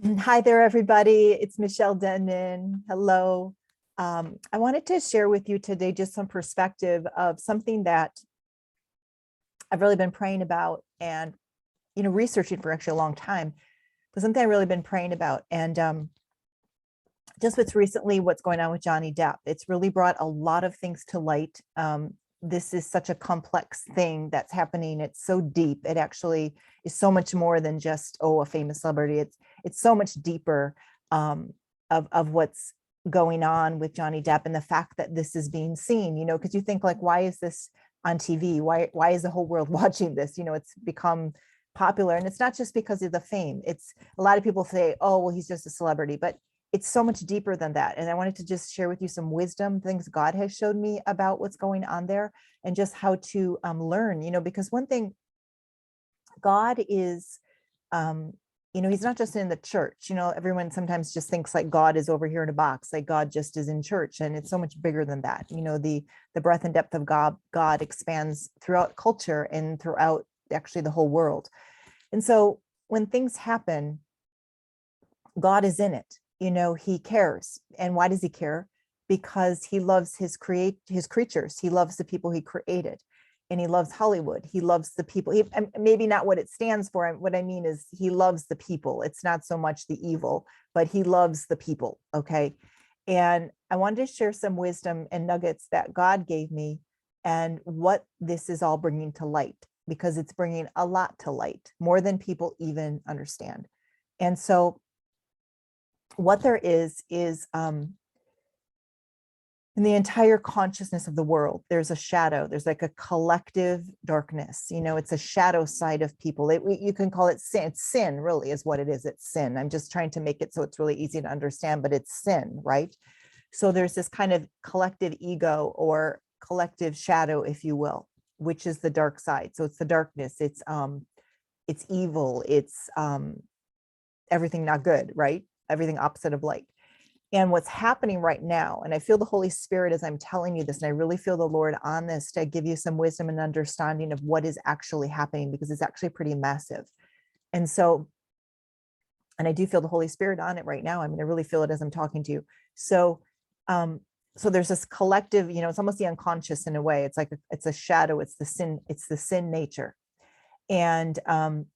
Hi there, everybody. It's Michele Denman. Hello. I wanted to share with you today just some perspective of something that I've really been praying about and, researching for actually a long time, but something I've really been praying about. And just what's going on with Johnny Depp. It's really brought a lot of things to light. This is such a complex thing that's happening. It's so deep. It actually is so much more than just, a famous celebrity. It's so much deeper of what's going on with Johnny Depp and the fact that this is being seen, because you think like, why is this on TV? Why is the whole world watching this? It's become popular, and it's not just because of the fame. It's a lot of people say, oh, well, he's just a celebrity, but it's so much deeper than that. And I wanted to just share with you some wisdom, things God has showed me about what's going on there and just how to learn, because one thing, God is, he's not just in the church. Everyone sometimes just thinks like God is over here in a box, like God just is in church. And it's so much bigger than that. The breadth and depth of God expands throughout culture and throughout actually the whole world. And so when things happen, God is in it. He cares. And why does he care? Because he loves his creatures. He loves the people he created, and he loves Hollywood. He loves the people. Maybe not what it stands for. What I mean is he loves the people. It's not so much the evil, but he loves the people. Okay. And I wanted to share some wisdom and nuggets that God gave me and what this is all bringing to light, because it's bringing a lot to light, more than people even understand. And so what there is in the entire consciousness of the world, there's a shadow. There's like a collective darkness. It's a shadow side of people. You can call it sin. It's sin, really, is what it is. It's sin. I'm just trying to make it so it's really easy to understand, but it's sin, right? So there's this kind of collective ego or collective shadow, if you will, which is the dark side. So it's the darkness. It's evil. It's everything not good, right? Everything opposite of light. And what's happening right now, and I feel the Holy Spirit as I'm telling you this, and I really feel the Lord on this to give you some wisdom and understanding of what is actually happening, because it's actually pretty massive. And so, and I do feel the Holy Spirit on it right now. I mean, I really feel it as I'm talking to you. So, so there's this collective, it's almost the unconscious in a way. It's like, it's a shadow. It's the sin nature. And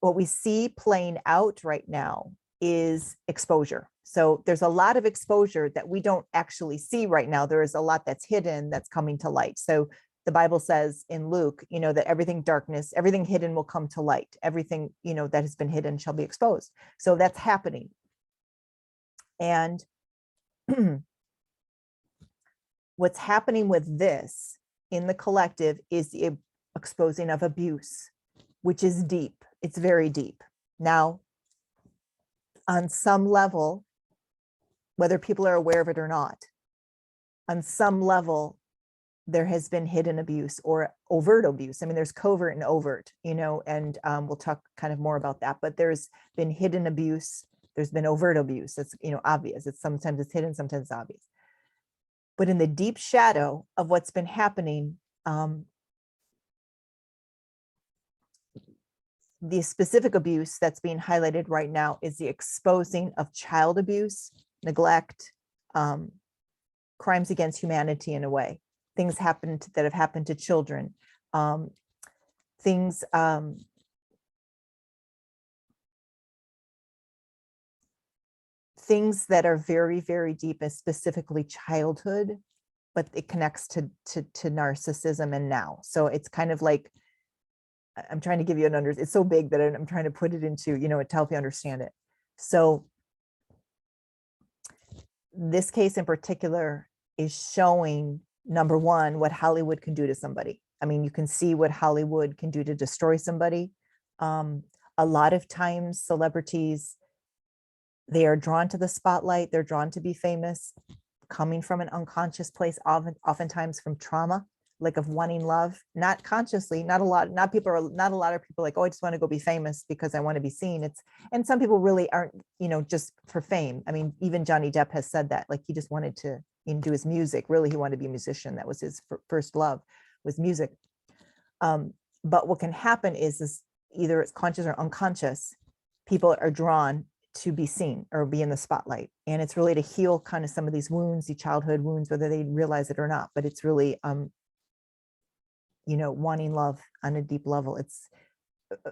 what we see playing out right now is exposure. So there's a lot of exposure that we don't actually see right now. There is a lot that's hidden that's coming to light. So the Bible says in Luke, that everything hidden will come to light. Everything, that has been hidden shall be exposed. So that's happening. And what's happening with this in the collective is the exposing of abuse, which is deep. It's very deep. Now, on some level, whether people are aware of it or not, on some level, there has been hidden abuse or overt abuse. I mean, there's covert and overt, and we'll talk kind of more about that, but there's been hidden abuse. There's been overt abuse. That's, obvious. Sometimes it's hidden, sometimes it's obvious. But in the deep shadow of what's been happening, the specific abuse that's being highlighted right now is the exposing of child abuse, neglect, crimes against humanity in a way. Things that have happened to children, things that are very, very deep, and specifically childhood, but it connects to narcissism and now. So it's kind of like, I'm trying to give you it's so big that I'm trying to put it into, to help you understand it. So this case in particular is showing, number one, what Hollywood can do to somebody. I mean, you can see what Hollywood can do to destroy somebody. A lot of times celebrities, they are drawn to the spotlight. They're drawn to be famous, coming from an unconscious place, oftentimes from trauma, like of wanting love, not consciously, not a lot of people like, oh, I just want to go be famous because I want to be seen. And some people really aren't, just for fame. I mean, even Johnny Depp has said that, like, he just wanted to do his music. Really, he wanted to be a musician. That was his first love, was music. But what can happen is either it's conscious or unconscious. People are drawn to be seen or be in the spotlight. And it's really to heal kind of some of these wounds, the childhood wounds, whether they realize it or not, but it's really, wanting love on a deep level.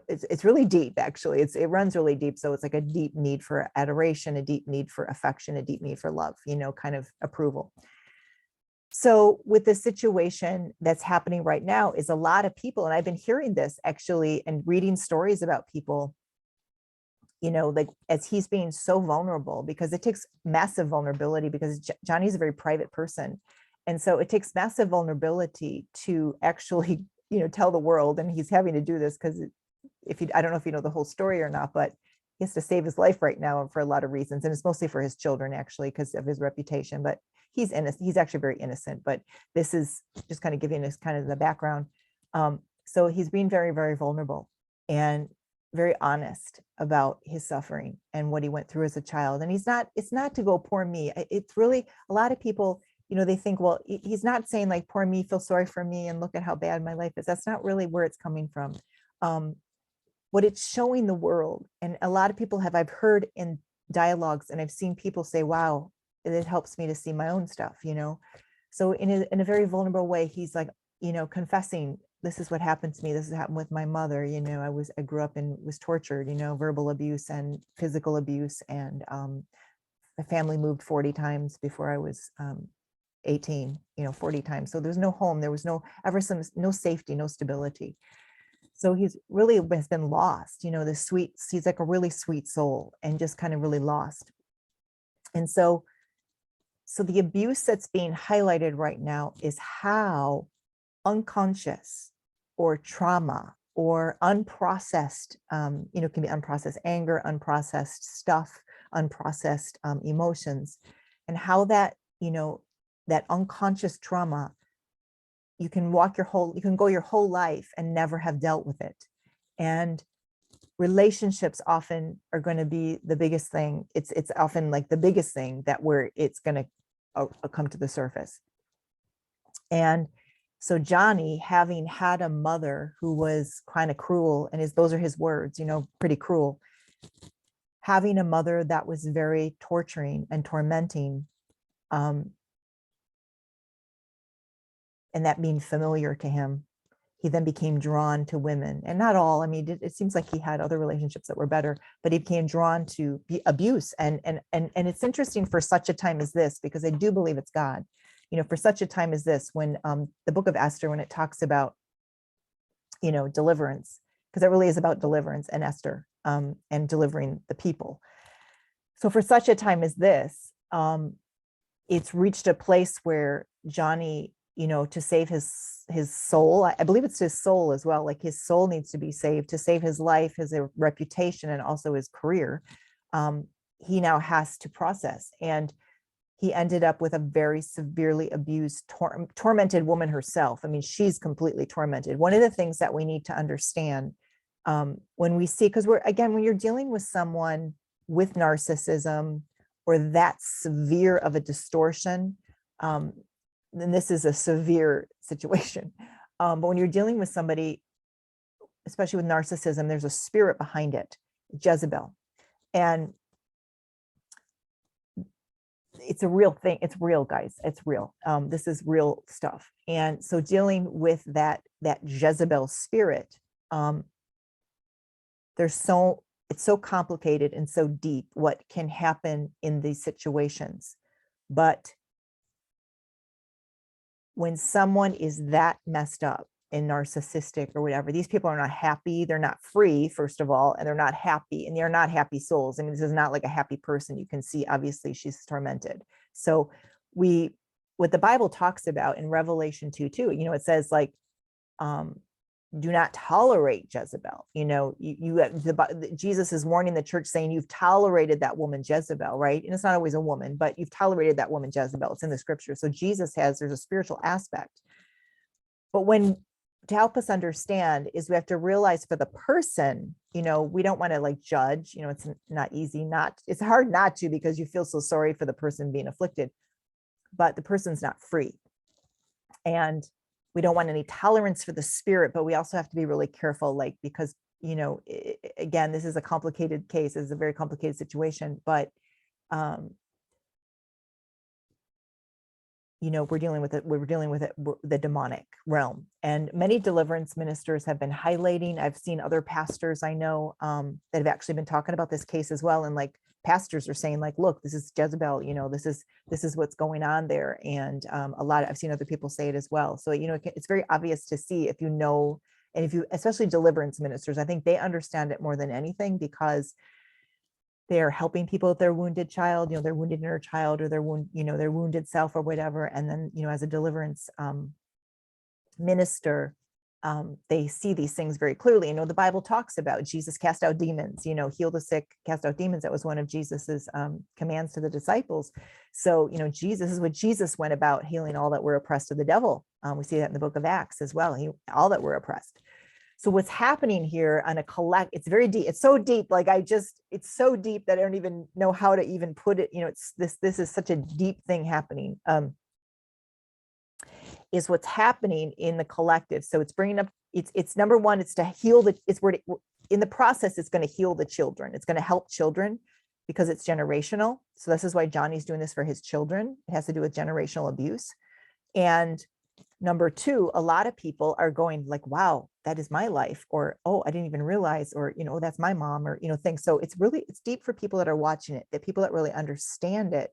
It's really deep, actually. It runs really deep. So it's like a deep need for adoration, a deep need for affection, a deep need for love, kind of approval. So with the situation that's happening right now is a lot of people, and I've been hearing this actually and reading stories about people, like as he's being so vulnerable, because it takes massive vulnerability, because Johnny's a very private person. And so it takes massive vulnerability to actually, tell the world, and he's having to do this because I don't know if you know the whole story or not, but he has to save his life right now for a lot of reasons. And it's mostly for his children, actually, because of his reputation, but he's innocent. He's actually very innocent, but this is just kind of giving us kind of the background. So he's being very, very vulnerable and very honest about his suffering and what he went through as a child. And it's not to go, poor me. It's really, a lot of people, they think, well, he's not saying like, poor me, feel sorry for me, and look at how bad my life is. That's not really where it's coming from. What it's showing the world, and a lot of people I've heard in dialogues, and I've seen people say, wow, it helps me to see my own stuff, So in a very vulnerable way, he's like, confessing, this is what happened to me. This has happened with my mother. I grew up and was tortured, verbal abuse and physical abuse. And my family moved 40 times before I was 18, 40 times. So there's no home. There was no safety, no stability. So he's really has been lost, he's like a really sweet soul and just kind of really lost. And so the abuse that's being highlighted right now is how unconscious or trauma or unprocessed, can be unprocessed anger, unprocessed stuff, unprocessed emotions, and how that, that unconscious trauma, you can go your whole life and never have dealt with it. And relationships often are going to be the biggest thing. It's often like the biggest thing that where it's going to come to the surface. And so Johnny, having had a mother who was kind of cruel, and those are his words, pretty cruel, having a mother that was very torturing and tormenting, and that being familiar to him, he then became drawn to women. And not all, it seems like he had other relationships that were better, but he became drawn to abuse. And it's interesting for such a time as this, because I do believe it's God, for such a time as this, when the book of Esther, when it talks about, deliverance, because it really is about deliverance and Esther, and delivering the people. So for such a time as this, it's reached a place where Johnny, to save his soul, I believe it's his soul as well, like his soul needs to be saved, to save his life, his reputation, and also his career. He now has to process, and he ended up with a very severely abused, tormented woman herself. She's completely tormented. One of the things that we need to understand, when we see, because when you're dealing with someone with narcissism or that severe of a distortion, then this is a severe situation. But when you're dealing with somebody, especially with narcissism, there's a spirit behind it, Jezebel. And it's a real thing. It's real, guys. It's real. This is real stuff. And so dealing with that Jezebel spirit, it's so complicated and so deep what can happen in these situations. But when someone is that messed up and narcissistic or whatever, these people are not happy. They're not free, first of all, and they're not happy, and they're not happy souls. This is not like a happy person. You can see, obviously, she's tormented. So what the Bible talks about in Revelation 2:2, it says like, do not tolerate Jezebel. Jesus is warning the church, saying, you've tolerated that woman Jezebel, right? And it's not always a woman, but you've tolerated that woman Jezebel. It's in the scripture. So there's a spiritual aspect. But to help us understand is we have to realize for the person, we don't want to like judge, it's not easy, it's hard not to, because you feel so sorry for the person being afflicted, but the person's not free. And we don't want any tolerance for the spirit, but we also have to be really careful, like, because again, this is a complicated case. It's a very complicated situation, but we're dealing with it. The demonic realm, and many deliverance ministers have been highlighting. I've seen other pastors I know that have actually been talking about this case as well. And like pastors are saying, like, look, this is Jezebel. This is what's going on there. And I've seen other people say it as well. So it's very obvious to see if and if you, especially deliverance ministers, I think they understand it more than anything, because they're helping people with their wounded child, their wounded inner child, or their wounded self or whatever. And then, as a deliverance minister, they see these things very clearly. The Bible talks about Jesus cast out demons, heal the sick, cast out demons. That was one of Jesus's commands to the disciples. So, Jesus is what Jesus went about, healing all that were oppressed of the devil. We see that in the book of Acts as well. All that were oppressed. So what's happening here on it's very deep. It's so deep. It's so deep that I don't even know how to even put it. This is such a deep thing happening. Is what's happening in the collective. So it's bringing up, it's number one, it's to heal in the process, it's going to heal the children. It's going to help children because it's generational. So this is why Johnny's doing this for his children. It has to do with generational abuse. And number two, a lot of people are going like, wow, that is my life, or, oh, I didn't even realize, or, that's my mom, or, things. So it's deep for people that are watching it, that people that really understand it.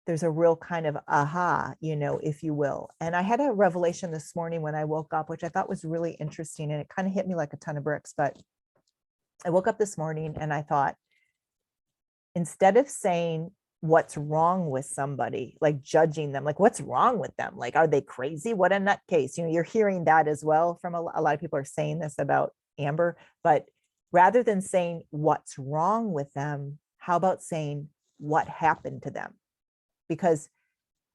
There's a real kind of aha, if you will. And I had a revelation this morning when I woke up, which I thought was really interesting. And it kind of hit me like a ton of bricks, but I woke up this morning and I thought, instead of saying what's wrong with somebody, like judging them, like what's wrong with them, like are they crazy, what a nutcase, you're hearing that as well from a lot of people are saying this about Amber. But rather than saying what's wrong with them, how about saying what happened to them? Because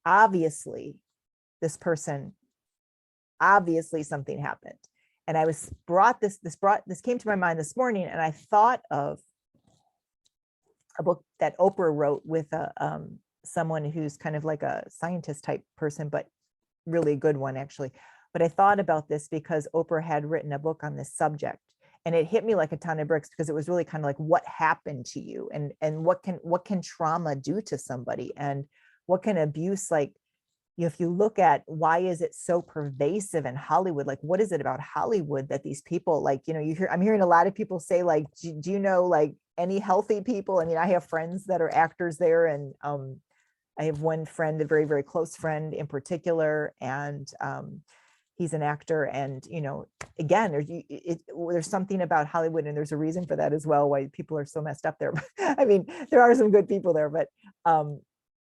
obviously this person, something happened. And I was this came to my mind this morning, and I thought of a book that Oprah wrote with someone who's kind of like a scientist type person, but really a good one actually. But I thought about this because Oprah had written a book on this subject, and it hit me like a ton of bricks, because it was really kind of like, what happened to you, and what can trauma do to somebody, and what can abuse, like, if you look at why is it so pervasive in Hollywood, like what is it about Hollywood that these people, like, I'm hearing a lot of people say, like, do you know like any healthy people? I mean, I have friends that are actors there, and I have one friend, a very, very close friend in particular, and he's an actor. And, again, there's something about Hollywood, and there's a reason for that as well, why people are so messed up there. I mean, there are some good people there, but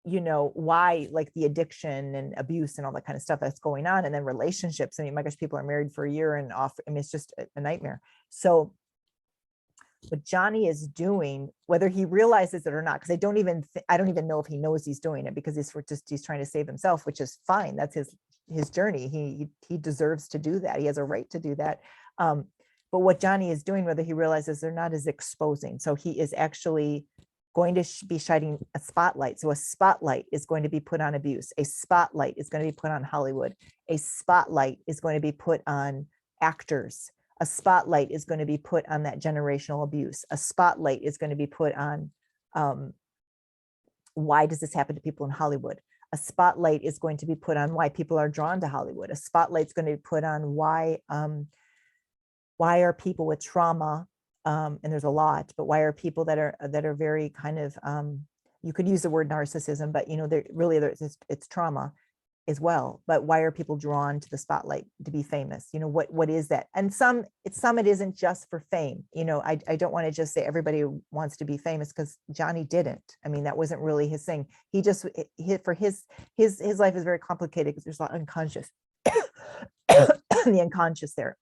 why, like the addiction and abuse and all that kind of stuff that's going on. And then relationships. I mean, my gosh, people are married for a year and off. I mean, it's just a nightmare. So what Johnny is doing, whether he realizes it or not, because I don't even know if he knows he's doing it, because he's trying to save himself, which is fine. That's his journey. He deserves to do that. He has a right to do that. But what Johnny is doing, whether he realizes or not, is exposing. So he is actually going to be shining a spotlight. So a spotlight is going to be put on abuse. A spotlight is going to be put on Hollywood. A spotlight is going to be put on actors. A spotlight is going to be put on that generational abuse. A spotlight is going to be put on why does this happen to people in Hollywood? A spotlight is going to be put on why people are drawn to Hollywood. A spotlight is going to be put on why are people with trauma, and there's a lot, but why are people that are very kind of, you could use the word narcissism, but it's trauma as well. But why are people drawn to the spotlight to be famous? What is that? And it isn't just for fame. I don't want to just say everybody wants to be famous, because Johnny didn't. I mean, that wasn't really his thing. He just, for his life is very complicated, because there's a lot unconscious, the unconscious there.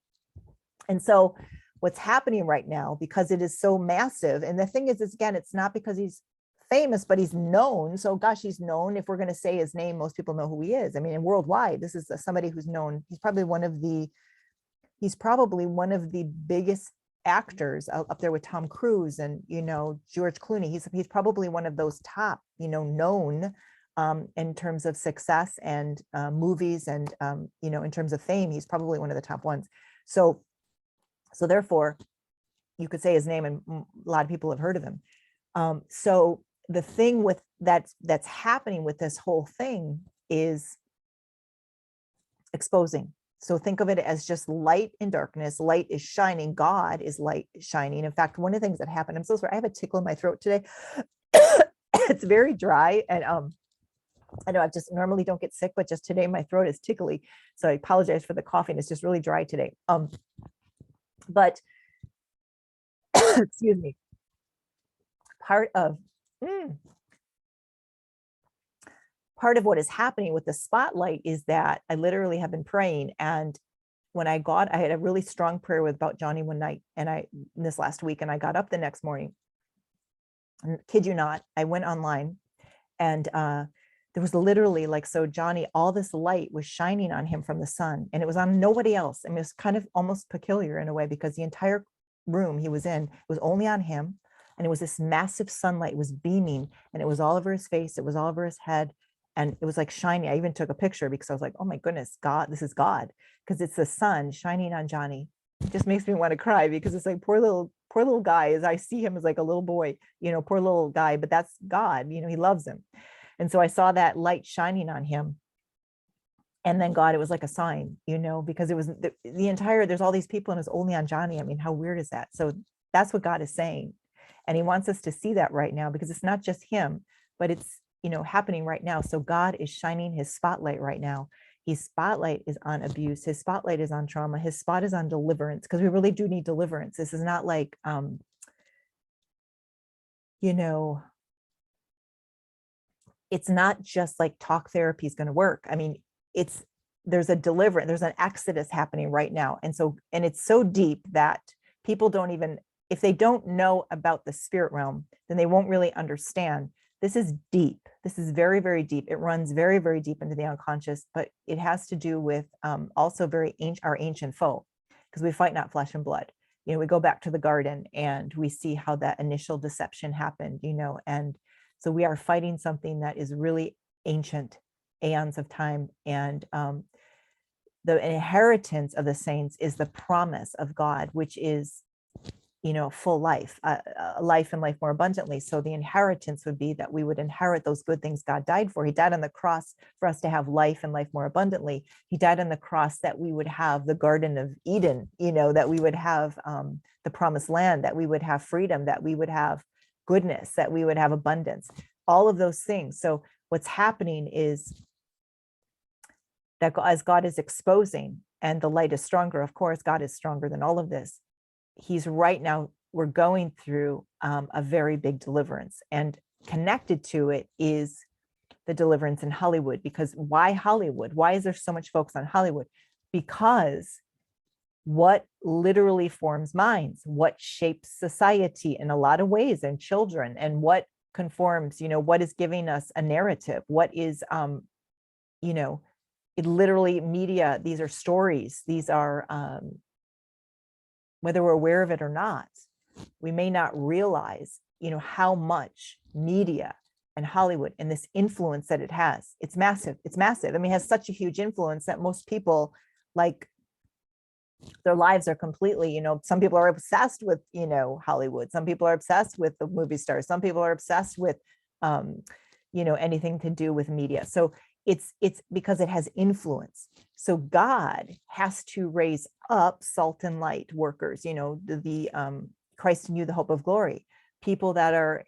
And so what's happening right now, because it is so massive, and the thing is again, it's not because he's famous, but he's known. So gosh, he's known. If we're going to say his name, most people know who he is. I mean, and worldwide, this is somebody who's known. He's probably one of the biggest actors up there with Tom Cruise and, George Clooney. He's probably one of those top, known in terms of success and movies, and, in terms of fame, he's probably one of the top ones. So So therefore, you could say his name, and a lot of people have heard of him. So the thing with that's happening with this whole thing is exposing. So think of it as just light and darkness. Light is shining. God is light shining. In fact, one of the things that happened, I'm so sorry, I have a tickle in my throat today. It's very dry, and I know I just normally don't get sick, but just today my throat is tickly. So I apologize for the coughing. It's just really dry today. But excuse me. Part of what is happening with the spotlight is that I literally have been praying, and when I had a really strong prayer about Johnny one night, and this last week, and I got up the next morning, and kid you not, I went online, and there was literally so Johnny, all this light was shining on him from the sun, and it was on nobody else. I mean, it was kind of almost peculiar in a way, because the entire room he was in was only on him, and it was this massive sunlight was beaming, and it was all over his face, it was all over his head, and it was like shiny. I even took a picture because I was like, oh my goodness, God, this is God, because it's the sun shining on Johnny. It just makes me want to cry, because it's like poor little guy, as I see him as like a little boy, poor little guy, but that's God, he loves him. And so I saw that light shining on him. And then God, it was like a sign, because it was the entire, there's all these people and it's only on Johnny. I mean, how weird is that? So that's what God is saying. And he wants us to see that right now, because it's not just him, but it's, happening right now. So God is shining his spotlight right now. His spotlight is on abuse. His spotlight is on trauma. His spot is on deliverance, because we really do need deliverance. This is not like, it's not just like talk therapy is going to work. I mean, there's a deliverance, there's an exodus happening right now. And it's so deep that people don't even, if they don't know about the spirit realm, then they won't really understand. This is deep. This is very, very deep. It runs very, very deep into the unconscious, but it has to do with also our ancient foe, because we fight not flesh and blood. We go back to the garden and we see how that initial deception happened, and so we are fighting something that is really ancient, aeons of time. And the inheritance of the saints is the promise of God, which is, full life, life and life more abundantly. So the inheritance would be that we would inherit those good things God died for. He died on the cross for us to have life and life more abundantly. He died on the cross that we would have the Garden of Eden, that we would have the promised land, that we would have freedom, that we would have goodness, that we would have abundance, all of those things. So what's happening is that as God is exposing, and the light is stronger, of course, God is stronger than all of this. We're going through a very big deliverance, and connected to it is the deliverance in Hollywood. Because why Hollywood? Why is there so much focus on Hollywood? Because what literally forms minds, what shapes society in a lot of ways, and children, and what conforms, what is giving us a narrative, what is, it literally media, these are stories, these are, whether we're aware of it or not, we may not realize, how much media and Hollywood and this influence that it has. It's massive. It's massive. I mean, it has such a huge influence that most people, their lives are completely, some people are obsessed with, Hollywood. Some people are obsessed with the movie stars. Some people are obsessed with, anything to do with media. So it's because it has influence. So God has to raise up salt and light workers, the Christ in you, the hope of glory, people that are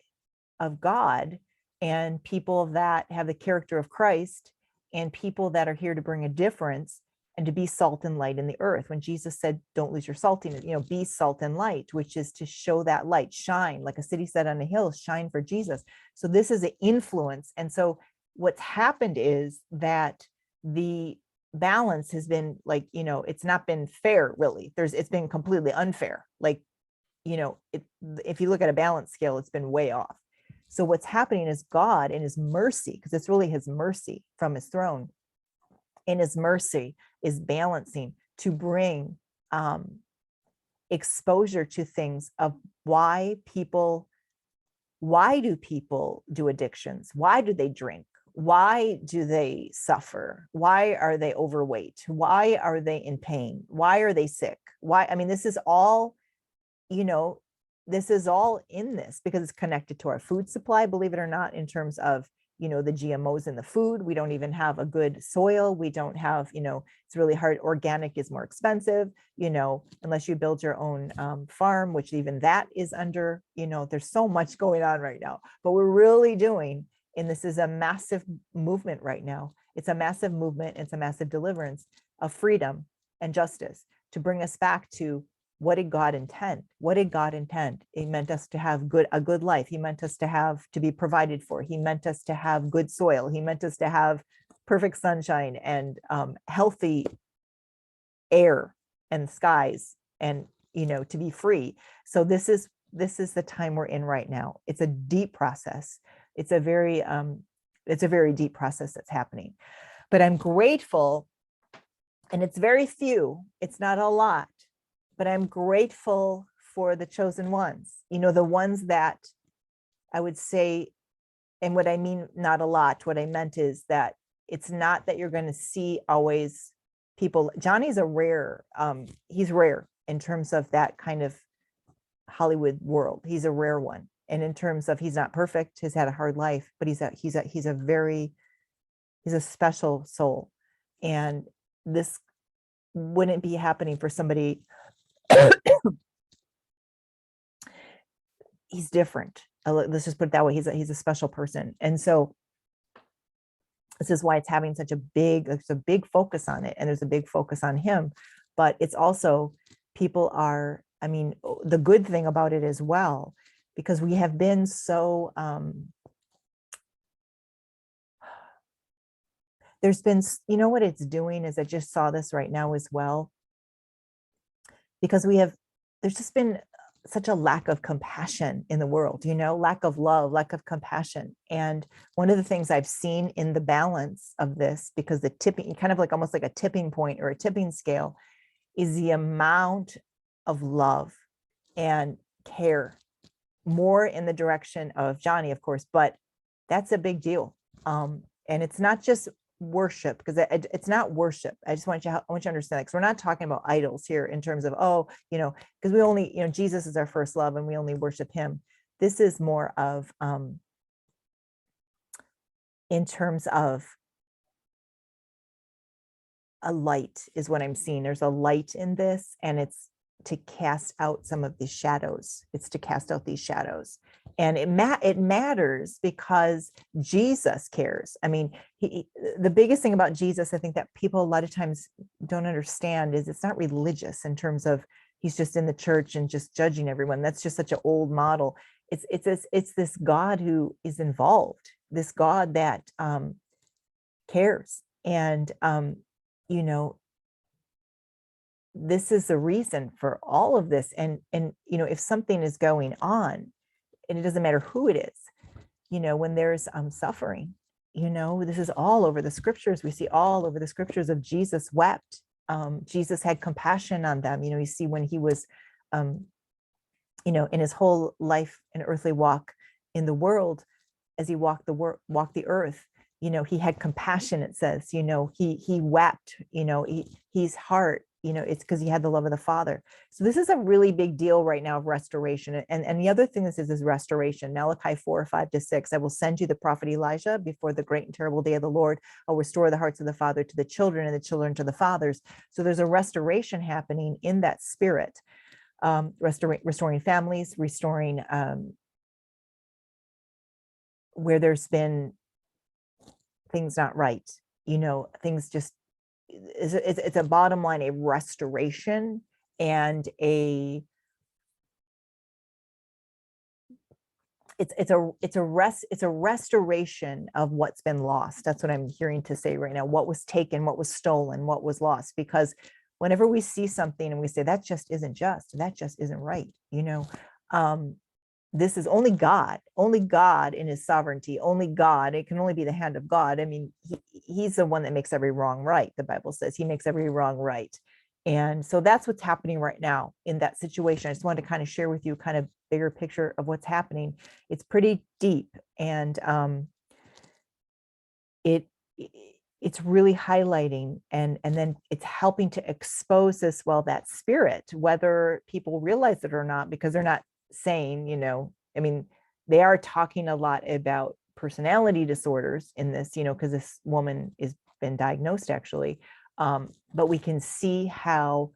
of God, and people that have the character of Christ, and people that are here to bring a difference and to be salt and light in the earth. When Jesus said, don't lose your saltiness, be salt and light, which is to show that light, shine like a city set on a hill, shine for Jesus. So this is an influence. And so what's happened is that the balance has been it's not been fair, really. It's been completely unfair. If you look at a balance scale, it's been way off. So what's happening is God, in his mercy, because it's really his mercy from his throne, in his mercy is balancing to bring exposure to things of why do people do addictions? Why do they drink? Why do they suffer? Why are they overweight? Why are they in pain? Why are they sick? Why? I mean, this is all, you know, this is all in this because it's connected to our food supply, believe it or not, in terms of, the GMOs in the food. We don't even have a good soil. We don't have, it's really hard. Organic is more expensive, unless you build your own farm, which even that is under, there's so much going on right now. But we're really doing, and this is a massive movement right now. It's a massive movement. It's a massive deliverance of freedom and justice to bring us back to what did God intend? What did God intend? He meant us to have a good life. He meant us to be provided for. He meant us to have good soil. He meant us to have perfect sunshine and healthy air and skies, and to be free. So this is the time we're in right now. It's a deep process. It's a very deep process that's happening. But I'm grateful, and it's very few. It's not a lot. But I'm grateful for the chosen ones, the ones that I would say, and what I mean, not a lot, what I meant is that it's not that you're going to see always people. Johnny's he's rare in terms of that kind of Hollywood world. He's a rare one. And in terms of, he's not perfect, he's had a hard life, but he's a special soul. And this wouldn't be happening for somebody. He's different. Let's just put it that way. He's a special person. And so this is why it's having such a big focus on it. And there's a big focus on him, but it's also, the good thing about it as well, because we have been so, there's been, what it's doing is, I just saw this right now as well, because there's just been such a lack of compassion in the world, lack of love, lack of compassion. And one of the things I've seen in the balance of this, because the tipping, kind of like almost like a tipping point or a tipping scale, is the amount of love and care, more in the direction of Johnny, of course, but that's a big deal. And it's not just worship, because it's not worship. I want you to understand that, because we're not talking about idols here in terms of, because we only, Jesus is our first love and we only worship him. This is more of, in terms of a light is what I'm seeing. There's a light in this, and it's to cast out some of these shadows. It's to cast out these shadows. And it matters because Jesus cares. I mean, the biggest thing about Jesus, I think, that people a lot of times don't understand, is it's not religious in terms of he's just in the church and just judging everyone. That's just such an old model. It's this God who is involved, this God that cares. And, this is the reason for all of this. And, if something is going on, and it doesn't matter who it is, when there's suffering, this is all over the scriptures. We see all over the scriptures of Jesus wept. Jesus had compassion on them. You see, when he was, in his whole life and earthly walk in the world, as he walked the earth, he had compassion. It says, he wept, his heart, it's because he had the love of the Father. So this is a really big deal right now of restoration. And the other thing this is restoration. Malachi 4:5-6, I will send you the prophet Elijah before the great and terrible day of the Lord. I'll restore the hearts of the father to the children, and the children to the fathers. So there's a restoration happening in that spirit, restoring families, restoring where there's been things not right, things just, it's a bottom line, a restoration and it's a restoration of what's been lost. That's what I'm hearing to say right now. What was taken, what was stolen, what was lost. Because whenever we see something and we say that just isn't right, this is only God in his sovereignty, only God. It can only be the hand of God. I mean, he's the one that makes every wrong right. The Bible says he makes every wrong right. And so that's what's happening right now in that situation. I just wanted to kind of share with you kind of bigger picture of what's happening. It's pretty deep. And it it's really highlighting, and then it's helping to expose as well that spirit, whether people realize it or not, because they're not saying, I mean, they are talking a lot about personality disorders in this, because this woman is been diagnosed actually. But we can see how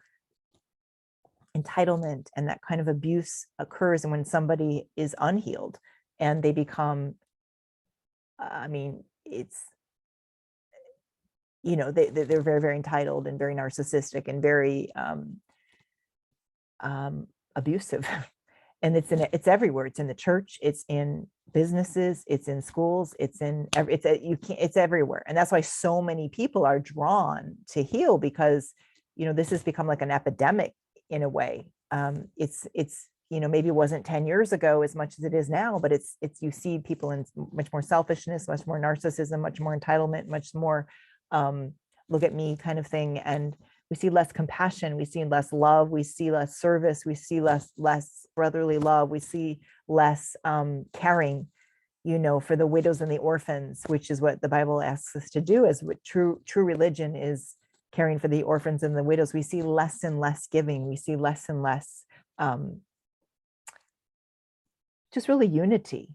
entitlement and that kind of abuse occurs, and when somebody is unhealed and they become, I mean, it's, they're very, very entitled and very narcissistic and very abusive. And it's everywhere. It's in the church, it's in businesses, it's in schools, it's in it's everywhere. And that's why so many people are drawn to heal, because this has become like an epidemic in a way. It's maybe it wasn't 10 years ago as much as it is now, but it's you see people in much more selfishness, much more narcissism, much more entitlement, much more look at me kind of thing. And we see less compassion, we see less love, we see less service, we see less brotherly love, we see less caring, for the widows and the orphans, which is what the Bible asks us to do. As what true religion is, caring for the orphans and the widows. We see less and less giving, we see less and less just really unity.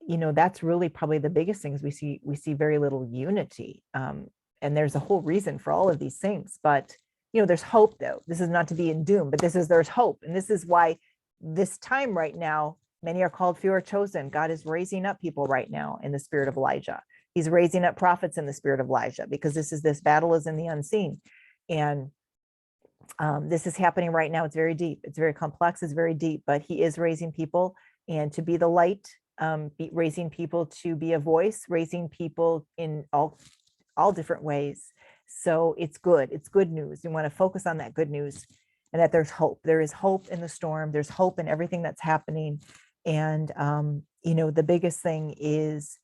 That's really probably the biggest things we see very little unity. And there's a whole reason for all of these things, but there's hope though. This is not to be in doom, but there's hope. And this is why this time right now, many are called, few are chosen. God is raising up people right now in the spirit of Elijah. He's raising up prophets in the spirit of Elijah, because this battle is in the unseen. And this is happening right now. It's very deep. It's very complex. It's very deep, but he is raising people, and to be the light, raising people to be a voice, raising people in all different ways. So it's good. It's good news. You want to focus on that good news, and that there's hope. There is hope in the storm. There's hope in everything that's happening. And, the biggest thing is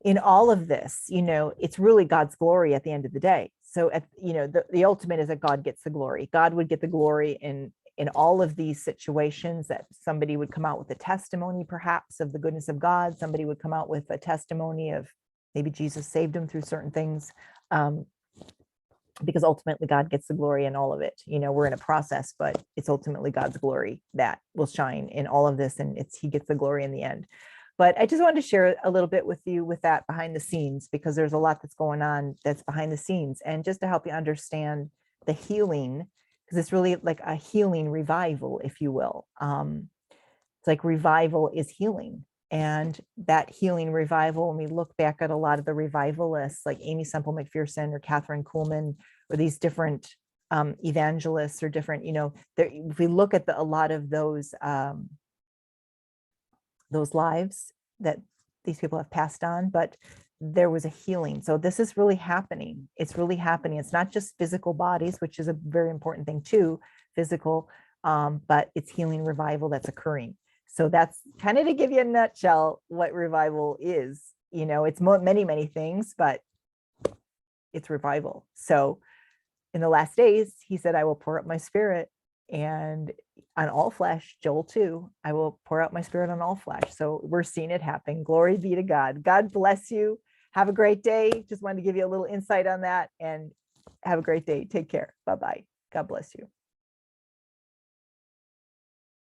in all of this, it's really God's glory at the end of the day. So the ultimate is that God gets the glory. God would get the glory in all of these situations, that somebody would come out with a testimony, perhaps, of the goodness of God. Somebody would come out with a testimony of maybe Jesus saved them through certain things. Because ultimately God gets the glory in all of it. We're in a process, but it's ultimately God's glory that will shine in all of this, and he gets the glory in the end. But I just wanted to share a little bit with you with that behind the scenes, because there's a lot that's going on that's behind the scenes, and just to help you understand the healing, because it's really like a healing revival, if you will. It's like revival is healing. And that healing revival, when we look back at a lot of the revivalists like Amy Semple McPherson or Catherine Kuhlman, or these different evangelists, or different, if we look at a lot of those lives that these people have passed on, but there was a healing. So this is really happening. It's really happening. It's not just physical bodies, which is a very important thing too, physical, but it's healing revival that's occurring. So that's kind of to give you a nutshell what revival is. It's many, many things, but it's revival. So in the last days, he said, I will pour out my spirit and on all flesh. Joel 2, I will pour out my spirit on all flesh. So we're seeing it happen. Glory be to God. God bless you. Have a great day. Just wanted to give you a little insight on that, and have a great day. Take care. Bye-bye. God bless you.